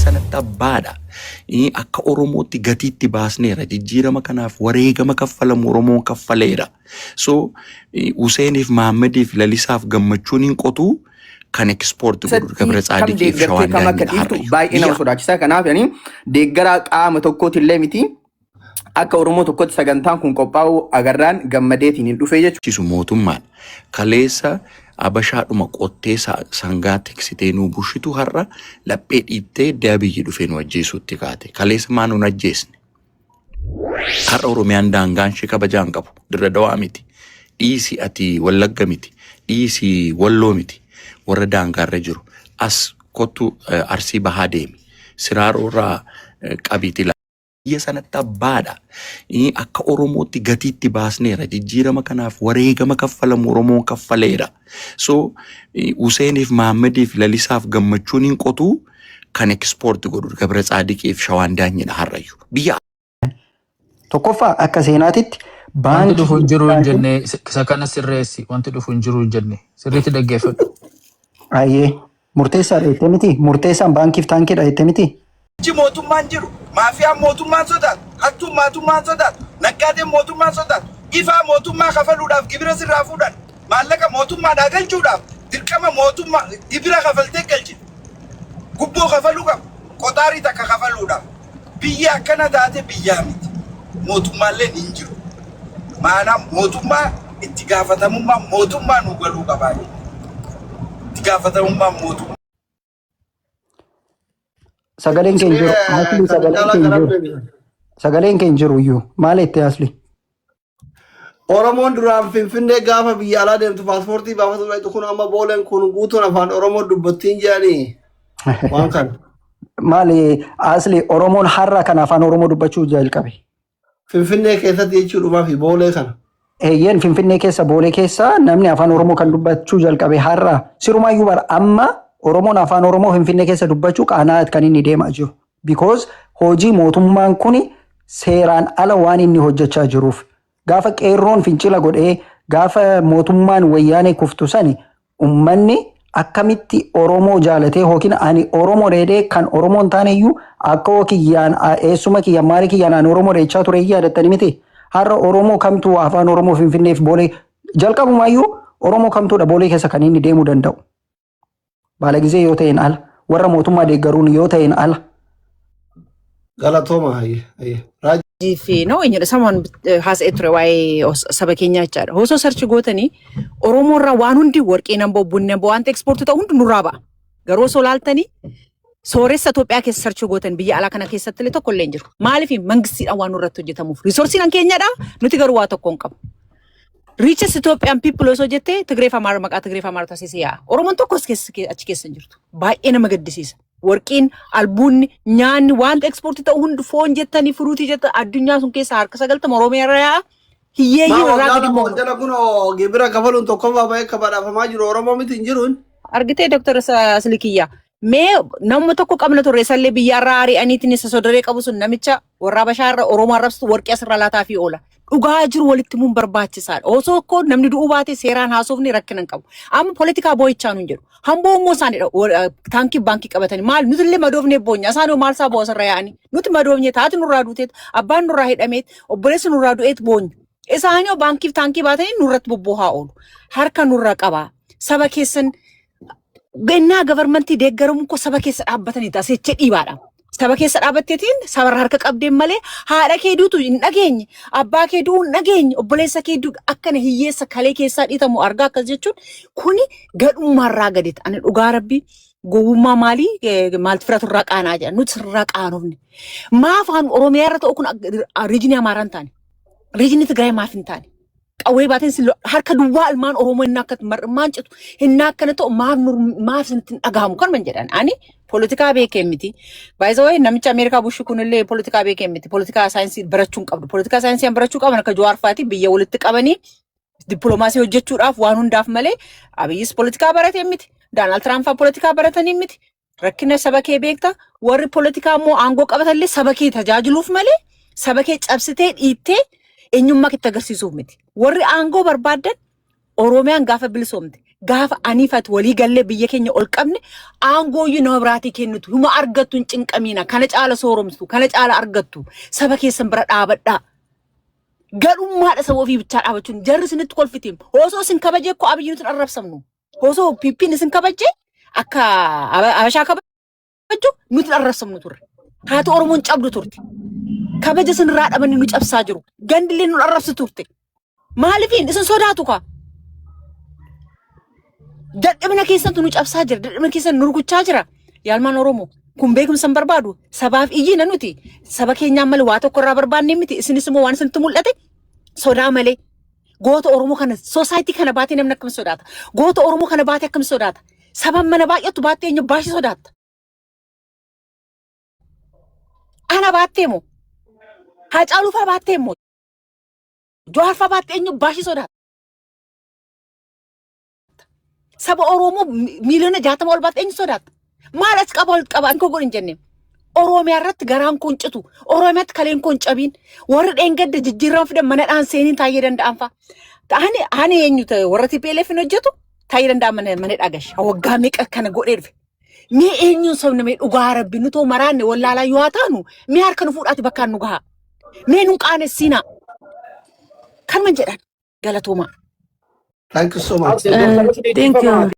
sanatti abbaadha. Akka Oromootti gatiitti baasneera. Jijjiirama kanaaf wareegama kaffalamu Oromoon kaffaleera. So Huseeniif Mahammadiif Lalisaaf gammachuun hin qotu kan ekspoortii godhu Gabra Tsaadiqiif Shawaan Daanyiidha. Baay'ee nama sodaachisaa. Kanaaf deeggaraa qaama tokkooti illee miti. Akka Oromoo tokkotti sagantaan kun qophaa'u agarraan gammadeetiin hin dhufee jechuudha. Mootummaan kaleessa Abashaadhuma qottee sangaa tiksitee nuu bushitu har'a laphee dhiittee Abiyyi dhufee nu ajjeesuutti kaate. Kaleessa maa nuun ajjeesne? Har'a Oromiyaan daangaan ishee kabajaan qabu. Dirra Dawaa miti. Dhiisi ati Wallagga miti. Dhiisi Walloo miti. Warra daangaarra jiru. As kottu Arsii Bahaa deemi. Siraaroorraa qabiiti. Biyya sanatti abbaadha. Akka Oromootti gatiitti baasneera. Jijjiirama kanaaf wareegama kaffalamu Oromoon kaffaleera. So Huseeniif Mahammadiif Lalisaaf gammachuun hin qotu kan ekspoortii godhu Gabra Tsaadiqiif Shawaan Daanyiidha har'ayyuu. Biyya tokkoffaa akka seenaatitti wanti dhufu hin jiru hin jenne isa kana sirreessi. Wanti dhufu hin jiru hin jenne sirriitti dhaggeeffadhu. Ayyee murteessaadha jettee miti? Murteessaan baankiif taankiidha jettee miti? Mootummaan jiru, maafiyaan mootummaan sodaatu, hattuun mootummaan sodaatu, naggaadeen mootummaan sodaatu, ifaa mootummaa kafaluudhaaf gibira sirraa fuudhan, maallaqa mootummaadhaa galchuudhaaf dirqama mootummaa gibira kafaltee galchite. Gubboo kafaluu qabu, qotaarii takka kafaluudhaaf. Biyya akkana taate biyyaa miti. Mootummaallee hin jiru. Maanaam mootummaa itti gaafatamummaa mootummaa nu galuu qabaa. Itti gaafatamummaa mootummaa. Sagaleen keenya jiru. Asli sagaleen keenya jiru iyyuu. Maal itti asli? Oromoon duraan Finfinnee gaafa biyya alaa deemtu paaspoortii baafatu dhaqxu kun amma booleen kun guutuun afaan Oromoo dubbattiin jedhanii waan kana. Maali asli Oromoon har'a kan afaan Oromoo dubbachuu jalqabe? Finfinnee keessatti jechuudhumaa fi boolee kana. Eeyyeen Finfinnee keessa boolee keessa namni afaan Oromoo kan dubbachuu jalqabe har'a sirumaayyuu bara amma Oromoon afaan Oromoo Finfinnee keessa dubbachuu qaanaat kan inni deemaa jiru. Because hojii mootummaan kun seeraan ala waan inni hojjechaa jiruuf. Gaafa qeerroon fincila godhee gaafa mootummaan wayyaanee kuftu sani ummanni akkamitti Oromoo jaalatee yookiin ani Oromoo dheedhee kan Oromoon taaneyyuu akka kiyyaan eessuma kiyyaan maali kiyyaan ani Oromoo dheechaa ture yaadattani miti. Har'a Oromoo kamtuu afaan Oromoo Finfinneef boolee jalqabumaayyuu Oromoo kamtuudha boolee keessa kan inni deemuu danda'u. Baalagizee yoo ta'een ala warra mootummaa deeggaruun yoo ta'een ala. Galatooma Jiifi no eenyudha samoon haasa'ee ture waa'ee saba keenyaa jechaadha. Osoo sarchi gootanii Oromoo irraa waan hundi warqee nan bo'u bunni nan bo'u wanta ekspoortii ta'u hundi nurraa ba'a. Garuu osoo laaltanii sooressa Itoophiyaa keessa sarchi gootan biyya alaa kana keessatti illee tokko illee hin jiru. Maaliif mangistiidhaan waan nurratti hojjetamuuf riisorsiin keenyadha nuti garuu waa tokko hin qabu. Riiches Ethiopian people osoo jettee Tigreef Amaara maqaa Tigreef Amaara taasisee yaa'a. Oromoon tokkos achi keessa hin jirtu. Baay'ee nama gaddisiisa. Warqiin albuunni nyaanni wanta ekspoortii ta'u hundi foon jettanii furuutii jettan addunyaa sun keessa harka 90 Oromiyaa irraa yaa'a. Hiyyeeyyii irraa gadi moo. Jala kun gibira kafaluun tokkoffaa baay'ee kabadhaafamaa jiru Oromoo miti hin jiruun. Argitee Dr. Silikiyyaa. Mee nama tokko qabna turre sallee biyyaarraa ari'aniitiin isa sodaree qabu sun namicha warra Bashaarra Oromoo arrabsitu warqee asirraa laataa fi oola. Dhugaa jiru walitti muun barbaachisaadha. Osoo ko namni du'uu baate seeraan haasofni rakkina hin qabu. Amma politikaa boo'ichaa nu hin jedhu. Hamboo immoo isaanidha. Taankii baankii qabatanii maal nuti illee madoofnee boonya. Isaan maal isaa boosarra yaa'anii. Nuti madoofnee taati nurraa duuteet abbaan nurraa hidhameet obboleessi nurraa du'eet boonya. Isaanii baankiif taankii baatanii nurratti bobboohaa oolu. Harka nurra qabaa. Saba keessan gannaa gavarmantii deeggaramuun ko saba keessa dhaabbatanii taasise dhiibaadha. Saba keessa dhaabbatteetiin sabarra harka qabdeen malee haadha kee duutu hin dhageenye abbaa kee du'u hin dhageenye obboleessa kee du'u akkana hiyyeessa kalee keessaa dhiitamu argaa akkas jechuun kuni gadhummaarraa gadita. Ani dhugaa rabbii gowwummaa maalii maalti fira turraa qaanaa jedhan nuti sirraa qaanofne. Maaf afaan Oromiyaa irra ta'u kun riijinii Amaaraa hin taane riijinii Tigraay maaf hin taane. Qawwee baateen harka duwwaa ilmaan Oromoo hin akka maancitu hin akkana ta'u maaf hin dhagahamu kan man jedhan ani. Politika beekee miti. Baay'ee namicha Ameerikaa Bush kunillee politika beekee miti. Politika saayinsii barachuun qabdu. Politika saayinsii barachuu qaban akka Jawaar Faati biyya walitti qabanii dippiloomaasii hojjechuudhaaf waan hundaaf malee Abiyyis politika baratee miti. Doonaald Tiraamp politika baratanii miti. Rakkina saba kee beekta. Warri politika immoo aangoo qabatallee saba kee tajaajiluuf malee saba kee cabsitee dhiittee eenyummaa kee agarsiisuuf miti. Warri aangoo barbaadan Oromiyaan gaafa bilisoomte gaafa anifat walii gallee biyya keenya ol qabne aangooyyuu nama biraatii kennitu huma argattu hin cinqamiina kana caala sooromtu kana caala argattu saba keessan bira dhaabadhaa gadhummaadha saba ofii bichaa dhaabachuun jarri isinitti kolfitiin osoo isin kabajee ko abiyyiin isin arrabsamnu osoo piippiin isin kabajee akka abashaa kabaju nuti arrabsamnu turre haati oromoon cabdu turte kabaja isin irraa dhabanii nu cabsaa jiru gandillee nu arrabsu turte maalifiin isin sodaatu kaa dadhabina keessantu nu cabsaa jira dadhabina keessan nu rukuchaa jira yaalmaan oromoo kun beekumsa hin barbaadu sabaaf iyyina nuti saba keenyaan malee waa tokko irraa barbaanne miti isinis immoo waan isinitti mul'ate sodaa malee goota oromoo kana soosaayitii kana baatee namni akkam sodaata goota oromoo kana baatee akkam sodaata saban mana baay'atu baattee eenyu baashii sodaata ana baattee moo Hacaaluufaa baattee moo Jawaarfaa baattee eenyu baashii sodaata saba oromoo miliyoona 60 ol baattee eenyu sodaata maal as qaba ol qaba anko godhin jenne oromiyaa irratti garaan kun citu oromiyaatti kaleen kun cabiin warri dheengadda jijjiirran fidan mana dhaan seeniin taayee danda'an fa ani eenyu ta'e warra TPLF hin hojjetu taayee danda'an mana dhagash waggaa meeqa kana godhee dhufe mee eenyuun sabni mee dhugaa rabbi nu too maraanne wallaalaa yoo taanu mee harka nu fuudhaati bakkaan nu gahaa mee nu qaanessiina kan man jedhan galatooma. Thank you so much. Thank you.